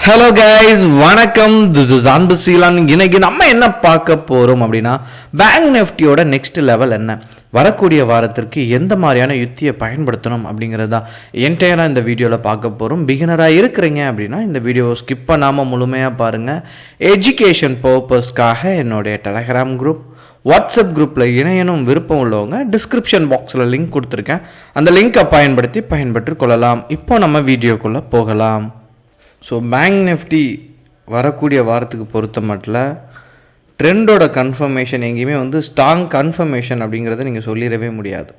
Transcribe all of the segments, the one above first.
Hello guys, வணக்கம். This is அன்பு Ceylan. இன்னைக்கு நம்ம என்ன பார்க்க போகிறோம் அப்படின்னா, பேங்க் நிஃப்டியோட நெக்ஸ்ட் லெவல் என்ன, வரக்கூடிய வாரத்திற்கு எந்த மாதிரியான யுத்தியை பயன்படுத்தணும் அப்படிங்கிறதா என்டையராக இந்த வீடியோவில் பார்க்க போகிறோம். பிகினராக இருக்கிறீங்க அப்படின்னா இந்த வீடியோவை ஸ்கிப் பண்ணாமல் முழுமையாக பாருங்கள். எஜுகேஷன் பர்பஸ்க்காக என்னுடைய டெலகிராம் குரூப், வாட்ஸ்அப் குரூப்பில் இணையனும் விருப்பம் உள்ளவங்க டிஸ்கிரிப்ஷன் பாக்ஸில் லிங்க் கொடுத்துருக்கேன். அந்த லிங்கை பயன்படுத்தி கொள்ளலாம். இப்போ நம்ம வீடியோக்குள்ளே போகலாம். ஸோ பேங்க் நிஃப்டி வரக்கூடிய வாரத்துக்கு பொறுத்த மட்டும் ட்ரெண்டோட கன்ஃபர்மேஷன் எங்கேயுமே ஸ்ட்ராங் கன்ஃபர்மேஷன் அப்படிங்கிறத நீங்கள் சொல்லிடவே முடியாது,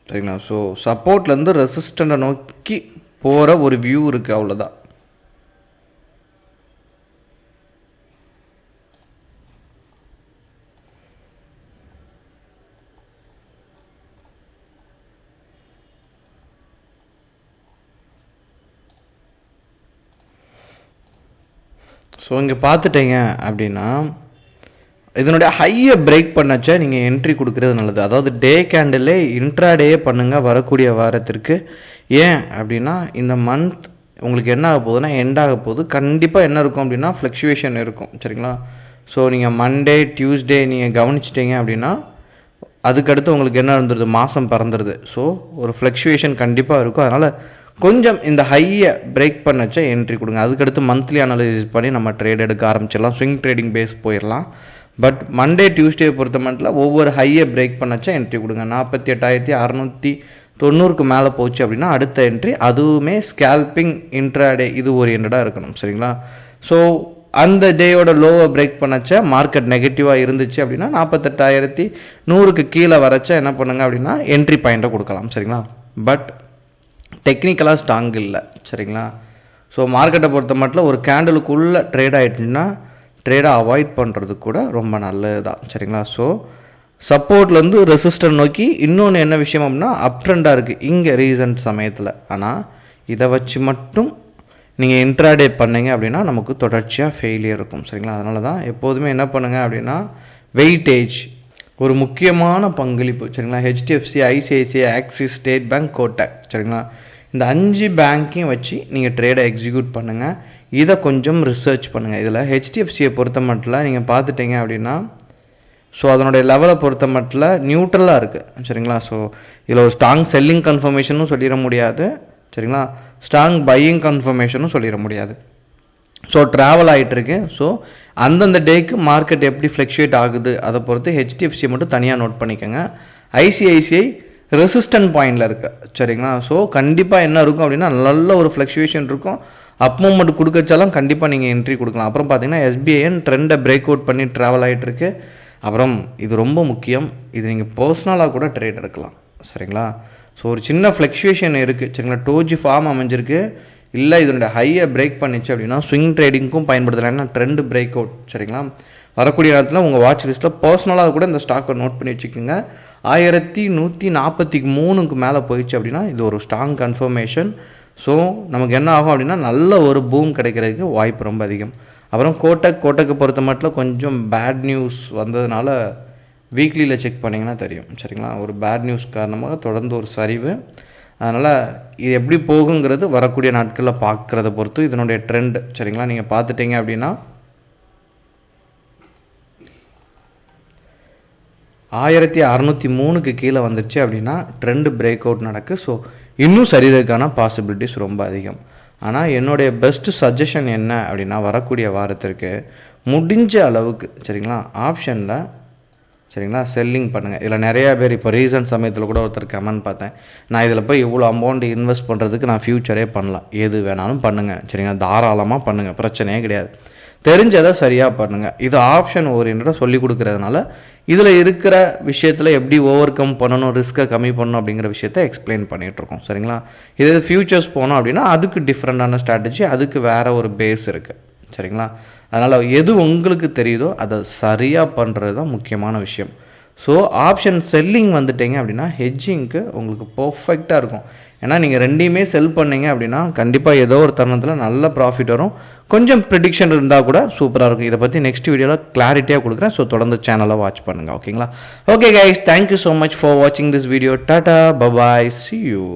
சரிங்களா? ஸோ சப்போர்ட்லேருந்து ரெசிஸ்டண்ட்டை நோக்கி போகிற ஒரு வியூ இருக்குது, அவ்வளோதான். ஸோ இங்கே பார்த்துட்டீங்க அப்படின்னா இதனுடைய ஹையை பிரேக் பண்ணச்சா நீங்கள் என்ட்ரி கொடுக்குறது நல்லது. அதாவது டே கேண்டிலே இன்ட்ராடேயே பண்ணுங்கள் வரக்கூடிய வாரத்திற்கு. ஏன் அப்படின்னா இந்த மந்த் உங்களுக்கு என்ன ஆக போகுதுன்னா எண்ட் ஆக போகுது. கண்டிப்பாக என்ன இருக்கும் அப்படின்னா ஃப்ளக்சுவேஷன் இருக்கும், சரிங்களா? ஸோ நீங்கள் மண்டே டியூஸ்டே நீங்கள் கவனிச்சிட்டிங்க அப்படின்னா அதுக்கடுத்து உங்களுக்கு என்ன இருந்துருது, மாதம் பறந்துடுது. ஸோ ஒரு ஃப்ளக்சுவேஷன் கண்டிப்பாக இருக்கும். அதனால் கொஞ்சம் இந்த ஹையை பிரேக் பண்ணச்சா என்ட்ரி கொடுங்க. அதுக்கடுத்து மந்த்லி அனாலிசிஸ் பண்ணி நம்ம ட்ரேட் எடுக்க ஆரம்பிச்சிடலாம். ஸ்விங் ட்ரேடிங் பேஸ் போயிடலாம். பட் மண்டே டியூஸ்டே பொறுத்த மட்டும் ஒவ்வொரு ஹையை பிரேக் பண்ணச்சா என்ட்ரி கொடுங்க. 48,690 மேலே போச்சு அப்படின்னா அடுத்த என்ட்ரி, அதுவுமே ஸ்கேல்பிங் இன்ட்ராடே இது ஓரியன்டாக இருக்கணும், சரிங்களா? ஸோ அந்த டேயோட லோவை பிரேக் பண்ணச்சா மார்க்கெட் நெகட்டிவாக இருந்துச்சு அப்படின்னா 48,100 கீழே வரச்சா என்ன பண்ணுங்க அப்படின்னா என்ட்ரி பாயிண்ட்டை கொடுக்கலாம், சரிங்களா? பட் டெக்னிக்கலாக ஸ்ட்ராங் இல்லை, சரிங்களா? ஸோ மார்க்கெட்டை பொறுத்த மட்டும் ஒரு கேண்டலுக்குள்ளே ட்ரேட் ஆகிட்டுன்னா ட்ரேடை அவாய்ட் பண்ணுறது கூட ரொம்ப நல்லது தான், சரிங்களா? ஸோ சப்போர்ட்லேருந்து ரெசிஸ்டன்ட் நோக்கி இன்னொன்று என்ன விஷயம் அப்படின்னா அப் ட்ரெண்டாக இருக்குது இங்கே ரீசன்ட் சமயத்தில். ஆனால் இதை வச்சு மட்டும் நீங்கள் இன்ட்ராடே பண்ணீங்க அப்படின்னா நமக்கு தொடர்ச்சியாக ஃபெயிலியர் இருக்கும், சரிங்களா? அதனால தான் எப்போதுமே என்ன பண்ணுங்கள் அப்படின்னா வெயிட்டேஜ் ஒரு முக்கியமான பங்களிப்பு, சரிங்களா? HDFC, ICICI, axis, state bank, Kotak, சரிங்களா? இந்த 5 பேங்க்கையும் வச்சு நீங்கள் ட்ரேடை எக்ஸிக்யூட் பண்ணுங்கள். இதை கொஞ்சம் ரிசர்ச் பண்ணுங்கள். இதில் ஹெச்டிஎஃப்சியை பொறுத்த மட்டும் நீங்கள் பார்த்துட்டிங்க அப்படின்னா ஸோ அதனுடைய லெவலை பொறுத்த மட்டும் நியூட்ரலாக இருக்குது, சரிங்களா? ஸோ இதில் ஒரு ஸ்ட்ராங் செல்லிங் கன்ஃபர்மேஷனும் சொல்லிட முடியாது, சரிங்களா? ஸ்ட்ராங் பையிங் கன்ஃபர்மேஷனும் சொல்லிட முடியாது. ஸோ ட்ராவல் ஆகிட்டுருக்கு. ஸோ அந்தந்த டேக்கு மார்க்கெட் எப்படி ஃப்ளக்சுவேட் ஆகுது அதை பொறுத்து ஹெச்டிஎஃப்சியை மட்டும் தனியாக நோட் பண்ணிக்கோங்க. ஐசிஐசிஐ ரெசிஸ்டன்ட் பாயிண்டில் இருக்குது, சரிங்களா? ஸோ கண்டிப்பாக என்ன இருக்கும் அப்படின்னா நல்ல ஒரு ஃப்ளக்சுவேஷன் இருக்கும். அப் மூமெண்ட் கொடுக்கச்சாலும் கண்டிப்பாக நீங்கள் என்ட்ரி கொடுக்கலாம். அப்புறம் பார்த்தீங்கன்னா எஸ்பிஐஎன் ட்ரெண்டை பிரேக் அவுட் பண்ணி ட்ராவல் ஆகிட்டுருக்கு. அப்புறம் இது ரொம்ப முக்கியம், இது நீங்கள் பர்சனலாக கூட ட்ரேட் எடுக்கலாம், சரிங்களா? ஸோ ஒரு சின்ன ஃப்ளக்சுவேஷன் இருக்குது, சரிங்களா? டோஜி ஃபார்ம் அமைஞ்சிருக்கு. இல்லை இதனுடைய ஹையை பிரேக் பண்ணிச்சு அப்படின்னா ஸ்விங் ட்ரேடிங்க்கும் பயன்படுத்தலாம். ஏன்னா ட்ரெண்டு பிரேக் அவுட், சரிங்களா? வரக்கூடிய நேரத்தில் உங்கள் வாட்ச் லிஸ்ட்டில் பர்சனலாக கூட இந்த ஸ்டாக்கை நோட் பண்ணி வச்சுக்கோங்க. 1143க்கு மேலே போயிடுச்சு அப்படின்னா இது ஒரு ஸ்ட்ராங் கன்ஃபர்மேஷன். ஸோ நமக்கு என்ன ஆகும் அப்படின்னா நல்ல ஒரு பூம் கிடைக்கிறதுக்கு வாய்ப்பு ரொம்ப அதிகம். அப்புறம் கோட்டக்கை பொறுத்த மட்டும் கொஞ்சம் பேட் நியூஸ் வந்ததுனால வீக்லியில் செக் பண்ணிங்கன்னா தெரியும், சரிங்களா? ஒரு பேட் நியூஸ் காரணமாக தொடர்ந்து ஒரு சரிவு. அதனால் இது எப்படி போகுங்கிறது வரக்கூடிய நாட்களில் பார்க்குறத பொறுத்து இதனுடைய ட்ரெண்ட், சரிங்களா? நீங்கள் பார்த்துட்டீங்க அப்படின்னா 1603க்கு கீழே வந்துடுச்சு அப்படின்னா ட்ரெண்டு பிரேக் அவுட் நடக்கு. ஸோ இன்னும் சரீரக்கான பாசிபிலிட்டிஸ் ரொம்ப அதிகம். ஆனால் என்னுடைய பெஸ்ட்டு சஜஷன் என்ன அப்படின்னா வரக்கூடிய வாரத்திற்கு முடிஞ்ச அளவுக்கு, சரிங்களா, ஆப்ஷனில், சரிங்களா, செல்லிங் பண்ணுங்கள். இதில் நிறையா பேர் இப்போ ரீசன்ட் சமயத்தில் கூட ஒருத்தர் கமெண்ட் பார்த்தேன், நான் இதில் போய் இவ்வளோ அமௌண்ட் இன்வெஸ்ட் பண்ணுறதுக்கு நான் ஃப்யூச்சரே பண்ணலாம். எது வேணாலும் பண்ணுங்கள், சரிங்களா? தாராளமாக பண்ணுங்கள், பிரச்சனையே கிடையாது. தெரிஞ்சதை சரியாக பண்ணுங்கள். இது ஆப்ஷன் ஓரியன்டாக சொல்லி கொடுக்குறதுனால இதில் இருக்கிற விஷயத்தில் எப்படி ஓவர் கம் பண்ணணும், ரிஸ்க்கை கம்மி பண்ணணும் அப்படிங்கிற விஷயத்த எக்ஸ்பிளைன் பண்ணிகிட்ருக்கோம், சரிங்களா? இது ஃபியூச்சர்ஸ் போனோம் அப்படின்னா அதுக்கு டிஃப்ரெண்ட்டான ஸ்ட்ராட்டஜி, அதுக்கு வேறு ஒரு பேஸ் இருக்குது, சரிங்களா? அதனால் எது உங்களுக்கு தெரியுதோ அதை சரியாக பண்ணுறது தான் முக்கியமான விஷயம். ஸோ ஆப்ஷன் செல்லிங் வந்துட்டீங்க அப்படின்னா ஹெட்ஜிங்க்கு உங்களுக்கு பர்ஃபெக்டாக இருக்கும். ஏன்னா நீங்கள் ரெண்டையுமே செல் பண்ணீங்க அப்படின்னா கண்டிப்பாக ஏதோ ஒரு தருணத்தில் நல்ல ப்ராஃபிட் வரும். கொஞ்சம் ப்ரிடிக்ஷன் இருந்தால் கூட சூப்பராக இருக்கும். இதை பற்றி நெக்ஸ்ட் வீடியோவில் கிளாரிட்டியாக கொடுக்குறேன். ஸோ தொடர்ந்து சேனலை வாட்ச் பண்ணுங்கள், ஓகேங்களா? Okay guys, thank you so much for வாட்சிங் this video. Tata, bye bye, see you.